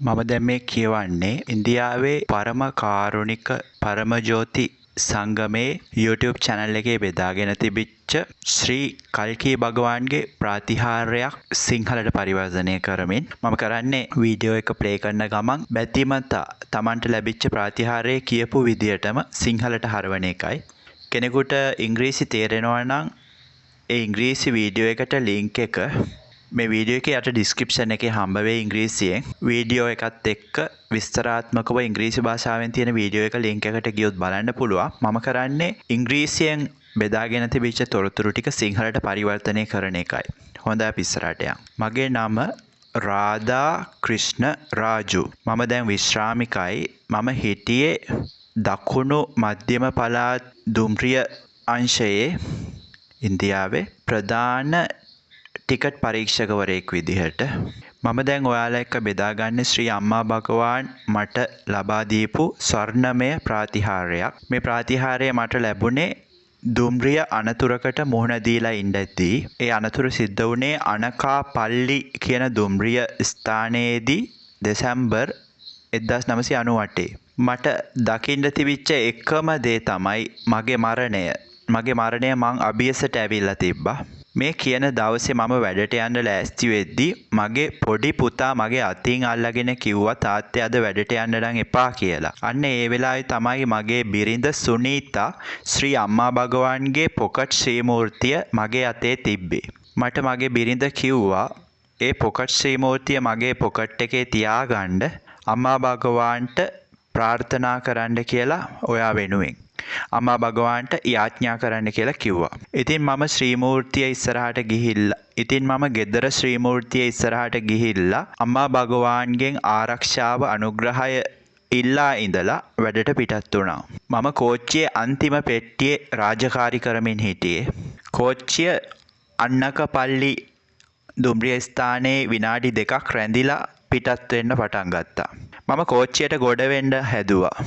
මම දැන් මේ කියවන්නේ ඉන්දියාවේ පරම කාරුණික පරමජෝති සංගමේ YouTube channel එකේ බෙදාගෙන තිබිච්ච ශ්‍රී කල්කී භගවාන්ගේ ප්‍රාතිහාර්යයක් සිංහලට පරිවර්තනය කරමින් මම කරන්නේ වීඩියෝ එක ප්ලේ කරන ගමන් බැතිමතා Tamanට ලැබිච්ච ප්‍රාතිහාර්යය කියපු විදියටම සිංහලට හරවන එකයි. කෙනෙකුට ඉංග්‍රීසි තේරෙනවා නම් ඒ ඉංග්‍රීසි වීඩියෝ එකට ලින්ක් එක මේ වීඩියෝ එකේ යට ඩිස්ක්‍රිප්ෂන් එකේ හම්බ වෙයි ඉංග්‍රීසියෙන් වීඩියෝ එකත් එක්ක විස්තරාත්මකව ඉංග්‍රීසි භාෂාවෙන් තියෙන වීඩියෝ එක ලින්ක් එකට ගියොත් බලන්න පුළුවන්. මම කරන්නේ ඉංග්‍රීසියෙන් බෙදාගෙන තිබිච්ච තොරතුරු ටික සිංහලට පරිවර්තනය කරන එකයි. හොඳයි අපි ඉස්සරහට යමු. මගේ නම රාධා ක්‍රිෂ්ණ රාජු. මම දැන් විශ්‍රාමිකයි. මම හිටියේ දකුණු මධ්‍යම පළාත් දුම්රිය අංශයේ ඉන්දියාවේ ප්‍රධාන ටිකට් පරීක්ෂකවරයෙක් විදිහට. මම දැන් ඔයාලා එක්ක බෙදාගන්නේ ශ්‍රී අම්මා භගවාන් මට ලබා දීපු ස්වර්ණමය ප්‍රාතිහාර්යයක්. මේ ප්‍රාතිහාර්යය මට ලැබුණේ දුම්රිය අනතුරකට මුහුණ දීලා ඉඳද්දී. ඒ අනතුර සිද්ධ වුණේ අනකාපල්ලි කියන දුම්රිය ස්ථානයේදී දෙසැම්බර් 1998. මට දකින්න තිබිච්ච එකම දේ තමයි මගේ මරණය. මගේ මරණය මං අභියසට ඇවිල්ලා තිබ්බා. මේ කියන දවසේ මම වැඩට යන්න ලෑස්ති වෙද්දී මගේ පොඩි පුතා මගේ අතින් අල්ලගෙන කිව්වා තාත්තේ අද වැඩට යන්න නම් එපා කියලා. අන්න ඒ වෙලාවේ තමයි මගේ බිරිඳ සුනීතා ශ්‍රී අම්මා භගවාන්ගේ පොකට් ශ්‍රී මූර්තිය මගේ අතේ තිබ්බේ. මට මගේ බිරිඳ කිව්වා ඒ පොකට් ශ්‍රී මූර්තිය මගේ පොකට් එකේ තියාගන්න අම්මා භගවාන්ට ප්‍රාර්ථනා කරන්න කියලා ඔයා වෙනුවෙන්. අම්මා භගවාන්ට යාඥා කරන්න කියලා කිව්වා. ඉතින් මම ශ්‍රී මූර්තිය ඉස්සරහට ගිහිල්ලා මම ගෙදර ශ්‍රී මූර්තිය ඉස්සරහට ගිහිල්ලා අම්මා භගවාන්ගෙන් ආරක්ෂාව අනුග්‍රහය ඉල්ලා ඉඳලා වැඩට පිටත් වුණා. මම කෝච්චියේ අන්තිම පෙට්ටියේ රාජකාරී කරමින් හිටියේ. කෝච්චිය අන්නකපල්ලි දුම්රිය ස්ථානයේ විනාඩි 2ක් රැඳිලා පිටත් වෙන්න පටන් ගත්තා. මම කෝච්චියට ගොඩ වෙන්න හැදුවා.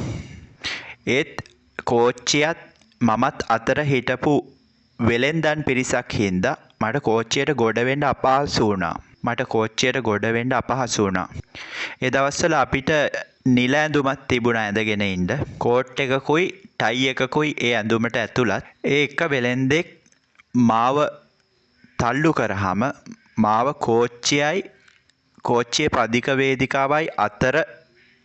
ඒත් කෝච්චියත් මමත් අතර හිටපු වෙලෙන්දන් පිරිසක් හින්දා මට කෝච්චියට ගොඩ වෙන්න අපහසු වුණා. ඒ දවස්වල අපිට නිල ඇඳුමක් තිබුණා ඇඳගෙන ඉන්න. කෝට් එකකුයි ටයි එකකුයි ඒ ඇඳුමට ඇතුළත්. ඒ එක වෙලෙන්දෙක් මාව තල්ලු කරාම මාව කෝච්චියේ පදික වේදිකාවයි අතර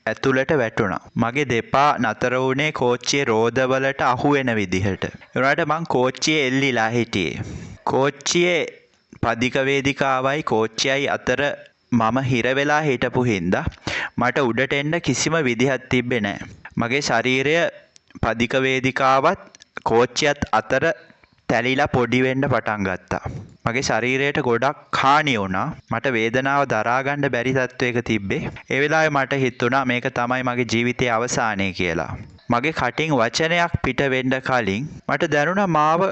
ඇතුළට වැටුණා. මගේ දෙපා නතර වුණේ කෝච්චියේ රෝදවලට අහු වෙන විදිහට. ඒ වුණාට මං කෝච්චියේ එල්ලිලා හිටියේ. කෝච්චියේ පදික වේදිකාවයි කෝච්චියයි අතර මම හිර වෙලා හිටපු හින්දා මට උඩට එන්න කිසිම විදිහක් තිබ්බේ නැහැ. මගේ ශරීරය පදික වේදිකාවත් කෝච්චියත් අතර තැලිලා පොඩි වෙන්න පටන් ගත්තා. මගේ ශරීරයට ගොඩක් හානි වුණා. මට වේදනාව දරා ගන්න බැරි තත්වයක තිබ්බේ. ඒ වෙලාවේ මට හිතුණා මේක තමයි මගේ ජීවිතයේ අවසානය කියලා. මගේ කටින් වචනයක් පිට වෙන්න කලින් මට දැනුණා මාව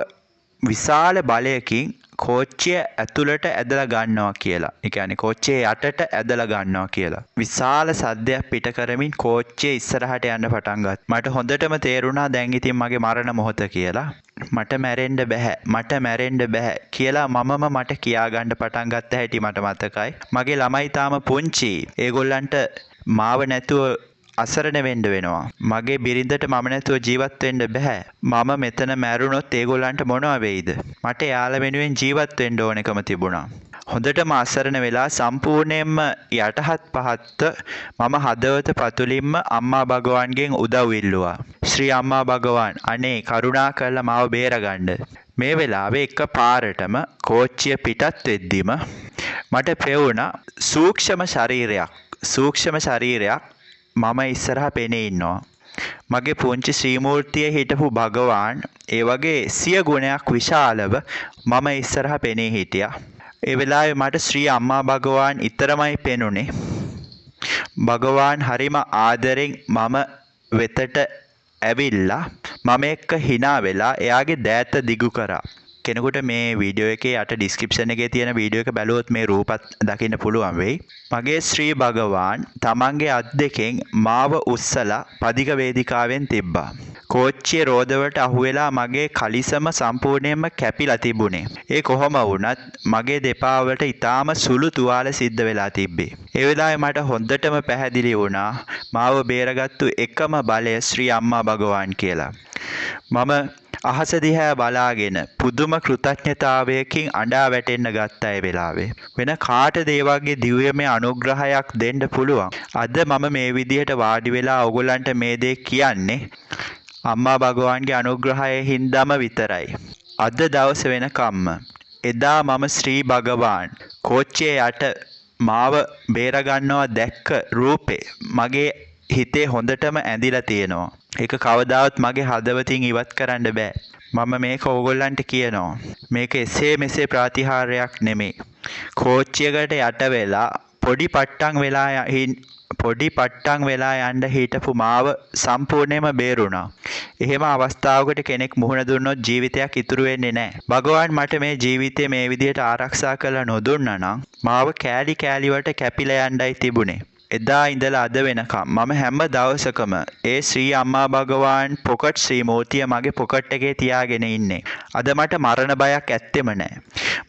විශාල බලයකින් කෝච්චිය ඇතුළට ඇදලා ගන්නවා කියලා. ඒ කියන්නේ කෝච්චියේ යටට ඇදලා ගන්නවා කියලා. විශාල සද්දයක් පිට කරමින් කෝච්චිය ඉස්සරහට යන්න පටන් ගත්තා. මට හොඳටම තේරුණා දැන් ඉතින් මගේ මරණ මොහොත කියලා. මට මැරෙන්න බෑ කියලා මමම මට කියාගන්න පටන් ගත්ත හැටි මට මතකයි. මගේ ළමයි තාම පුංචි. ඒගොල්ලන්ට මාව නැතුව අසරණ වෙන්න වෙනවා. මගේ බිරිඳට මම නැතුව ජීවත් වෙන්න බෑ. මම මෙතන මැරුණොත් ඒගොල්ලන්ට මොනවා වෙයිද? මට යාළ වෙනුවෙන් ජීවත් වෙන්න ඕනකම තිබුණා. හොඳටම අසරණ වෙලා සම්පූර්ණයෙන්ම යටහත් පහත්ව මම හදවත පතුලින්ම අම්මා භගවාන්ගෙන් උදව් ඉල්ලුවා. ශ්‍රී අම්මා භගවාන් අනේ කරුණා කරලා මාව බේරගන්න. මේ වෙලාවේ එක පාරටම කෝච්චිය පිටත් වෙද්දිම මට පෙවුණා සූක්ෂම ශරීරයක් මම ඉස්සරහා පෙනී ඉන්නවා. මගේ පුංචි ශ්‍රී මූර්තියේ හිටපු භගවාන් ඒ වගේ 100 ගුණයක් විශාලව මම ඉස්සරහා පෙනී හිටියා. ඒ වෙලාවේ මට ශ්‍රී අම්මා භගවාන් ඊතරමයි පෙනුනේ. භගවාන් හරිම ආදරෙන් මම වෙතට ඇවිල්ලා මම එක්ක hina වෙලා එයාගේ දෑත දිගු කරා. කෙනෙකුට මේ වීඩියෝ එකේ යට ඩිස්ක්‍රිප්ෂන් එකේ තියෙන වීඩියෝ එක බැලුවොත් මේ රූපත් දකින්න පුළුවන් වෙයි. මගේ ශ්‍රී භගවාන් තමන්ගේ අත් දෙකෙන් මාව උස්සලා පදික වේදිකාවෙන් තිබ්බා. කෝච්චියේ රෝදවලට අහුවෙලා මගේ කලිසම සම්පූර්ණයෙන්ම කැපිලා තිබුණේ. ඒ කොහොම වුණත් මගේ දෙපා වලට ඊටාම සුළු තුවාල සිද්ධ වෙලා තිබ්බේ. ඒ වෙලාවේ මට හොඳටම පැහැදිලි වුණා මාව බේරගත්තු එකම බලය ශ්‍රී අම්මා භගවාන් කියලා. මම අහස දිහා බලාගෙන පුදුම කෘතඥතාවයකින් අඬා වැටෙන්න ගත්ත ඒ වෙලාවේ. වෙන කාටද ඒ වගේ දිව්‍යමය අනුග්‍රහයක් දෙන්න පුළුවන්? අද මම මේ විදිහට වාඩි වෙලා ඕගොල්ලන්ට මේ දේ කියන්නේ අම්මා භගවාන්ගේ අනුග්‍රහයෙන් හින්දාම විතරයි. අද දවස වෙනකම්ම එදා මම ශ්‍රී භගවාන් කෝච්චියේ යට මාව බේරගන්නවා දැක්ක රූපේ මගේ හිතේ හොඳටම ඇඳිලා තියෙනවා. ඒක කවදාවත් මගේ හදවතින් ඉවත් කරන්න බෑ. මම මේක ඕගොල්ලන්ට කියනවා. මේක එසේ මෙසේ ප්‍රතිහාරයක් නෙමෙයි. කෝච්චියකට යට වෙලා පොඩි පට්ටම් වෙලා යන්න හිටපු මාව සම්පූර්ණයෙන්ම බේරුණා. එහෙම අවස්ථාවකට කෙනෙක් මුහුණ දුන්නොත් ජීවිතයක් ඉතුරු වෙන්නේ නැහැ. භගවාන් මට මේ ජීවිතේ මේ විදිහට ආරක්ෂා කරලා නොදුන්නා නම් මාව කෑලි කෑලි වලට කැපිලා යන්නයි තිබුණේ. එදා ඉඳලා අද වෙනකම් මම හැම දවසකම ඒ ශ්‍රී අම්මා භගවාන් පොකට් ශ්‍රී මූර්තිය මගේ පොකට් එකේ තියාගෙන ඉන්නේ. අද මට මරණ බයක් ඇත්තෙම නැහැ.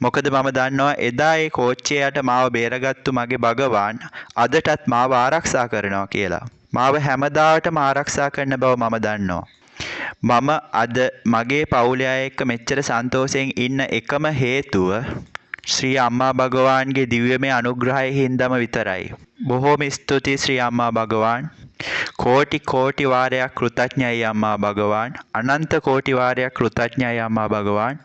මොකද මම දන්නවා එදා ඒ කෝච්චියට මාව බේරගත්තු මගේ භගවාන් අදටත් මාව ආරක්ෂා කරනවා කියලා. මාව හැමදාටම ආරක්ෂා කරන බව මම දන්නවා. මම අද මගේ පවුලේ අය එක්ක මෙච්චර සන්තෝෂයෙන් ඉන්න එකම හේතුව ශ්‍රී අම්මා භගවාන්ගේ දිව්‍යමය අනුග්‍රහයෙන් හින්දාම විතරයි. බොහෝම ස්තුතියි ශ්‍රී අම්මා භගවාන්. කෝටි වාරයක් කෘතඥයි අම්මා භගවාන්. අනන්ත කෝටි වාරයක් කෘතඥයි අම්මා භගවාන්.